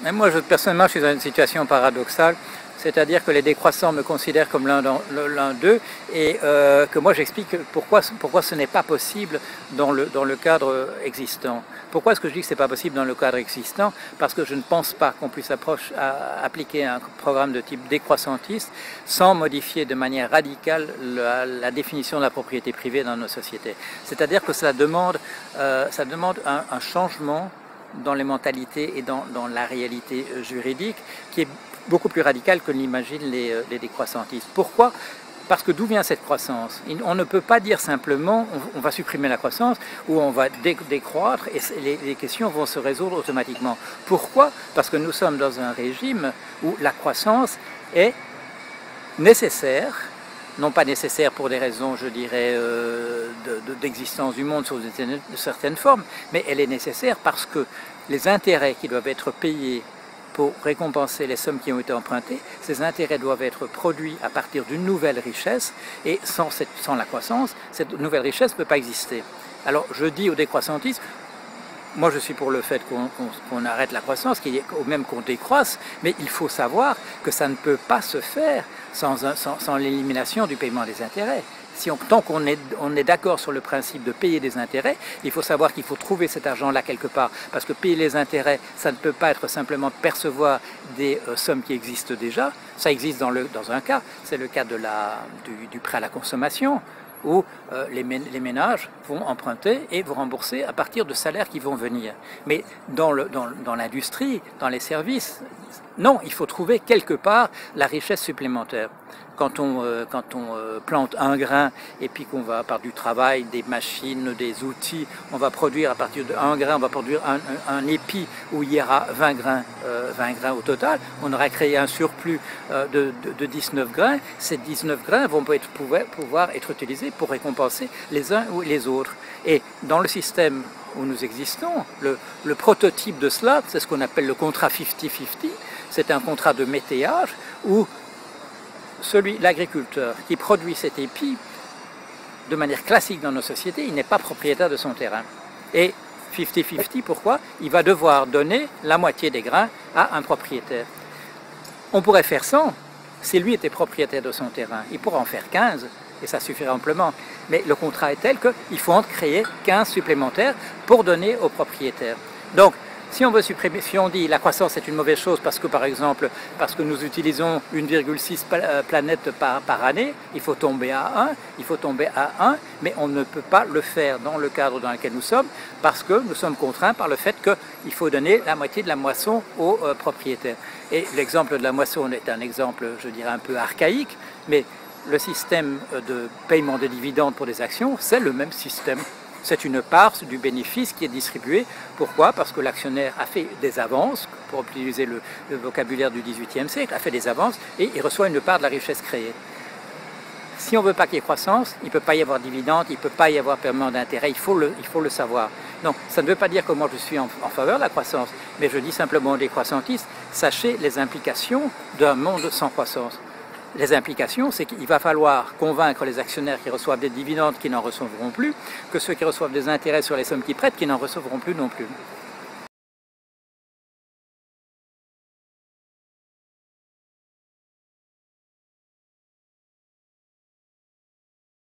Mais moi, personnellement, je suis dans une situation paradoxale, c'est-à-dire que les décroissants me considèrent comme l'un d'eux et que moi j'explique pourquoi ce n'est pas possible dans le cadre existant. Pourquoi est-ce que je dis que ce n'est pas possible dans le cadre existant? Parce que je ne pense pas qu'on puisse appliquer un programme de type décroissantiste sans modifier de manière radicale la définition de la propriété privée dans nos sociétés. C'est-à-dire que ça demande un changement dans les mentalités et dans la réalité juridique qui est beaucoup plus radical que l'imaginent les décroissantistes. Pourquoi? Parce que d'où vient cette croissance? On ne peut pas dire simplement on va supprimer la croissance ou on va décroître et les questions vont se résoudre automatiquement. Pourquoi? Parce que nous sommes dans un régime où la croissance est nécessaire, non pas nécessaire pour des raisons, je dirais, d'existence du monde sous certaines formes, mais elle est nécessaire parce que les intérêts qui doivent être payés pour récompenser les sommes qui ont été empruntées, ces intérêts doivent être produits à partir d'une nouvelle richesse, et sans la croissance, cette nouvelle richesse ne peut pas exister. Alors je dis aux décroissantistes, moi je suis pour le fait qu'on arrête la croissance, ou même qu'on décroisse, mais il faut savoir que ça ne peut pas se faire sans l'élimination du paiement des intérêts. Tant qu'on est d'accord sur le principe de payer des intérêts, il faut savoir qu'il faut trouver cet argent-là quelque part. Parce que payer les intérêts, ça ne peut pas être simplement percevoir des sommes qui existent déjà. Ça existe dans un cas, c'est le cas du prêt à la consommation, où les ménages vont emprunter et vont rembourser à partir de salaires qui vont venir. Mais dans l'industrie, dans les services, non, il faut trouver quelque part la richesse supplémentaire. Quand on plante un grain et puis qu'on va, par du travail, des machines, des outils, on va produire à partir d'un grain, on va produire un épi où il y aura 20 grains au total, on aura créé un surplus de 19 grains. Ces 19 grains vont pouvoir être utilisés pour récompenser les uns ou les autres. Et dans le système où nous existons, le prototype de cela, c'est ce qu'on appelle le contrat 50-50, c'est un contrat de métayage où l'agriculteur qui produit cet épi, de manière classique dans nos sociétés, il n'est pas propriétaire de son terrain. Et 50-50, pourquoi? Il va devoir donner la moitié des grains à un propriétaire. On pourrait faire 100 si lui était propriétaire de son terrain. Il pourrait en faire 15 et ça suffirait amplement. Mais le contrat est tel qu'il faut en créer 15 supplémentaires pour donner au propriétaire. Donc, si on veut supprimer, si on dit la croissance est une mauvaise chose parce que, par exemple, parce que nous utilisons 1,6 planètes par année, il faut tomber à 1, mais on ne peut pas le faire dans le cadre dans lequel nous sommes parce que nous sommes contraints par le fait qu'il faut donner la moitié de la moisson aux propriétaires. Et l'exemple de la moisson est un exemple, je dirais, un peu archaïque, mais le système de paiement des dividendes pour des actions, c'est le même système. C'est une part du bénéfice qui est distribuée. Pourquoi? Parce que l'actionnaire a fait des avances, pour utiliser le vocabulaire du XVIIIe siècle, a fait des avances et il reçoit une part de la richesse créée. Si on ne veut pas qu'il y ait croissance, il ne peut pas y avoir dividende, il ne peut pas y avoir paiement d'intérêt, il faut le savoir. Donc ça ne veut pas dire que moi je suis en faveur de la croissance, mais je dis simplement aux décroissantistes, sachez les implications d'un monde sans croissance. Les implications, c'est qu'il va falloir convaincre les actionnaires qui reçoivent des dividendes qui n'en recevront plus, que ceux qui reçoivent des intérêts sur les sommes qu'ils prêtent qui n'en recevront plus non plus.